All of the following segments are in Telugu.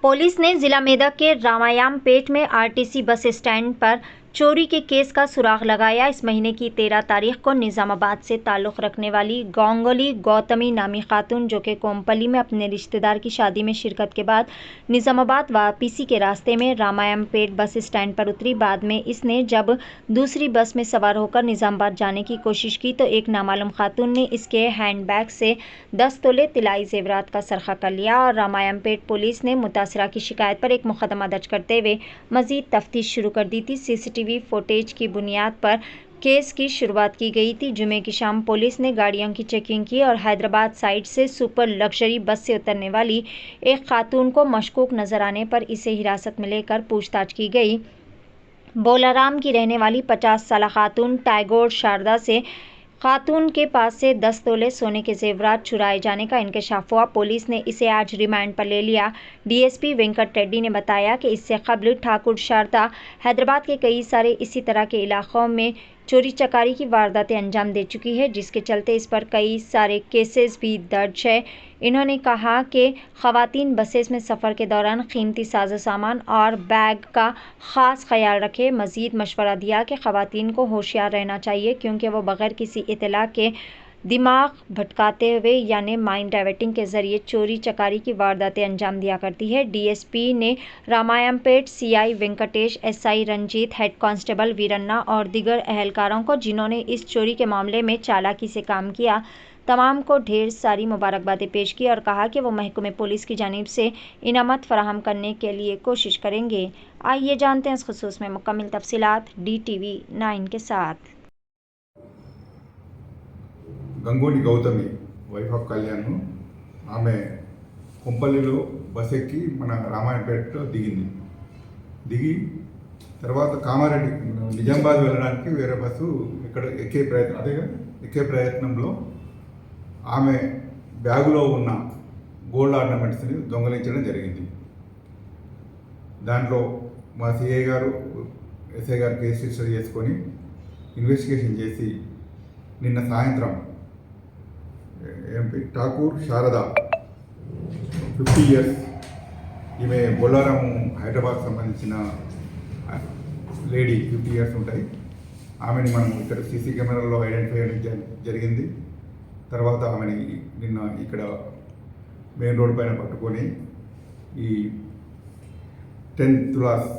पुलिस ने जिला मेदक के रामायाम पेट में आरटीसी बस स्टैंड पर चोरी के केस का सुराग लगाया। इस महीने की 13 तारीख को निजामाबाद से ताल्लुक़ रखने वाली गांगुली गौतमी नामी खातून जो कि कोम्पली में अपने रिश्तेदार की शादी में शिरकत के बाद निजामाबाद वापसी के रास्ते में रामायण पेट बस स्टैंड पर उतरी। बाद में इसने जब दूसरी बस में सवार होकर निजामाबाद जाने की कोशिश की तो एक नामालूम खातून ने इसके हैंडबैग से 10 तोले तिलाई जेवरात का सरखा कर लिया और रामायण पेट पुलिस ने मुतासिरा की शिकायत पर एक मुकदमा दर्ज करते हुए मजीद तफ्तीश शुरू कर दी थी। सीसीटीवी फुटेज की बुनियाद पर केस की शुरुआत की गई थी। जुमे की शाम पुलिस ने गाड़ियों की चेकिंग की और हैदराबाद साइड से सुपर लग्जरी बस से उतरने वाली एक खातून को मशकूक नजर आने पर इसे हिरासत में लेकर पूछताछ की गई। बोलाराम की रहने वाली 50 साल खातून टैगोर शारदा से खातून के पास से 10 तोले सोने के जेवरात चुराए जाने का इंकशाफ हुआ। पुलिस ने इसे आज रिमांड पर ले लिया। डीएसपी वेंकट रेड्डी ने बताया कि इससे कबल ठाकुर शारदा हैदराबाद के कई सारे इसी तरह के इलाकों में चोरी चकारी की वारदातें अंजाम दे चुकी है, जिसके चलते इस पर कई सारे केसेस भी दर्ज है। इन्होंने कहा कि ख़वातीन बसेस में सफ़र के दौरान कीमती साजो सामान और बैग का ख़ास ख्याल रखें। मज़ीद मशवरा दिया कि ख़वातीन को होशियार रहना चाहिए क्योंकि वो बग़ैर किसी इत्तला के दिमाग भटकाते हुए यानी माइंड डाइवर्टिंग के ज़रिए चोरी चकारी की वारदातें अंजाम दिया करती है। डीएसपी ने Ramayampet CI Venkatesh, SI Ranjeet, head constable Veeranna और दीगर अहलकारों को जिन्होंने इस चोरी के मामले में चालाकी से काम किया, तमाम को ढेर सारी मुबारकबादें पेश की और कहा कि वो महकमे पुलिस की जानिब से इनामत फराहम करने के लिए कोशिश करेंगे। आइए जानते हैं इस खुसूस में मुकम्मल तफसीलात DTV 9 के साथ। గంగోలి గౌతమి వైఫ్ ఆఫ్ కళ్యాణ్ ఆమె కొంపల్లిలో బస్ ఎక్కి మన రామాయణపేటలో దిగి తర్వాత కామారెడ్డి నిజామాబాద్ వెళ్ళడానికి వేరే బస్సు ఇక్కడ ఎక్కే ప్రయత్నంలో ఆమె బ్యాగులో ఉన్న గోల్డ్ ఆర్నమెంట్స్ని దొంగలించడం జరిగింది. దాంట్లో మా సిఐ గారు ఎస్ఐ గారు కేసు రిజిస్టర్ చేసుకొని ఇన్వెస్టిగేషన్ చేసి నిన్న సాయంత్రం ఎంపీ ఠాకూర్ శారద 50 ఇయర్స్, ఈమె బొల్లారం హైదరాబాద్ సంబంధించిన లేడీ 50 ఇయర్స్ ఉంటాయి. ఆమెని మనం ఇక్కడ సీసీ కెమెరాలో ఐడెంటిఫై చేయడం జరిగింది. తర్వాత ఆమెని నిన్న ఇక్కడ మెయిన్ రోడ్ పైన పట్టుకొని ఈ 10 తులాస్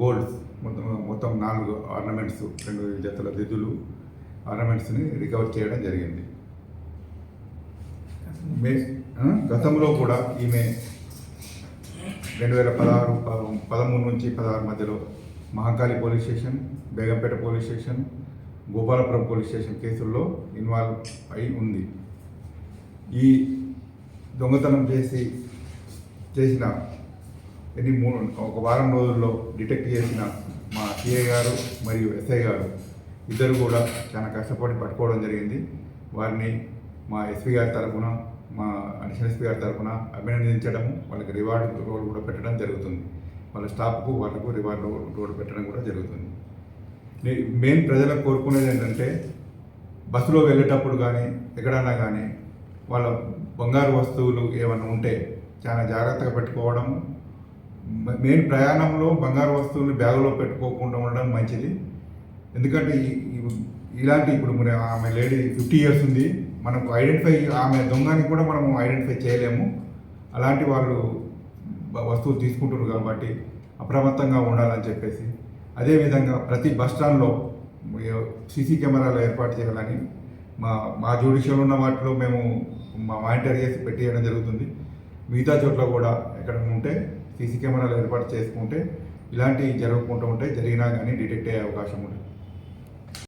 గోల్డ్స్ మొత్తం 4 ఆర్నమెంట్స్, 2 జతల దిద్దులు ఆర్నమెంట్స్ని రికవర్ చేయడం జరిగింది. గతంలో కూడా ఈమె 2013 నుంచి 16 మధ్యలో Mahankali police station, Begumpet police station, Gopalapuram police station కేసుల్లో ఇన్వాల్వ్ అయి ఉంది. ఈ దొంగతనం చేసిన ఒక వారం రోజుల్లో డిటెక్ట్ చేసిన మా సిఐ గారు మరియు ఎస్ఐ గారు ఇద్దరు కూడా చాలా కష్టపడి పట్టుకోవడం జరిగింది. వారిని మా ఎస్పీ గారి తరఫున, మా అడిషనల్ ఎస్పీ గారి తరఫున అభినందించడం, వాళ్ళకి రివార్డ్ రోడ్ కూడా పెట్టడం జరుగుతుంది. వాళ్ళ స్టాఫ్కు వాళ్ళకు రివార్డ్ రోడ్ పెట్టడం కూడా జరుగుతుంది. మెయిన్ ప్రజలకు కోరుకునేది ఏంటంటే బస్సులో వెళ్ళేటప్పుడు కానీ ఎక్కడన్నా కానీ వాళ్ళ బంగారు వస్తువులు ఏమైనా ఉంటే చాలా జాగ్రత్తగా పెట్టుకోవడం. మెయిన్ ప్రయాణంలో బంగారు వస్తువులు బ్యాగులో పెట్టుకోకుండా ఉండడం మంచిది. ఎందుకంటే ఇప్పుడు ఆమె లేడీ 50 ఇయర్స్ ఉంది, మనకు ఆమె దొంగని కూడా మనము ఐడెంటిఫై చేయలేము. అలాంటి వాళ్ళు వస్తువులు తీసుకుంటున్నారు కాబట్టి అప్రమత్తంగా ఉండాలని చెప్పేసి, అదేవిధంగా ప్రతి బస్ స్టాండ్లో సీసీ కెమెరాలు ఏర్పాటు చేయాలని మా జ్యుడిషియల్ ఉన్న వాటిలో మేము మానిటర్ చేసి పెట్టేయడం జరుగుతుంది. మిగతా చోట్ల కూడా ఎక్కడ ఉంటే సీసీ కెమెరాలు ఏర్పాటు చేసుకుంటే ఇలాంటివి జరగకుండా ఉంటే జరిగినా కానీ డిటెక్ట్ అయ్యే అవకాశం ఉంటుంది.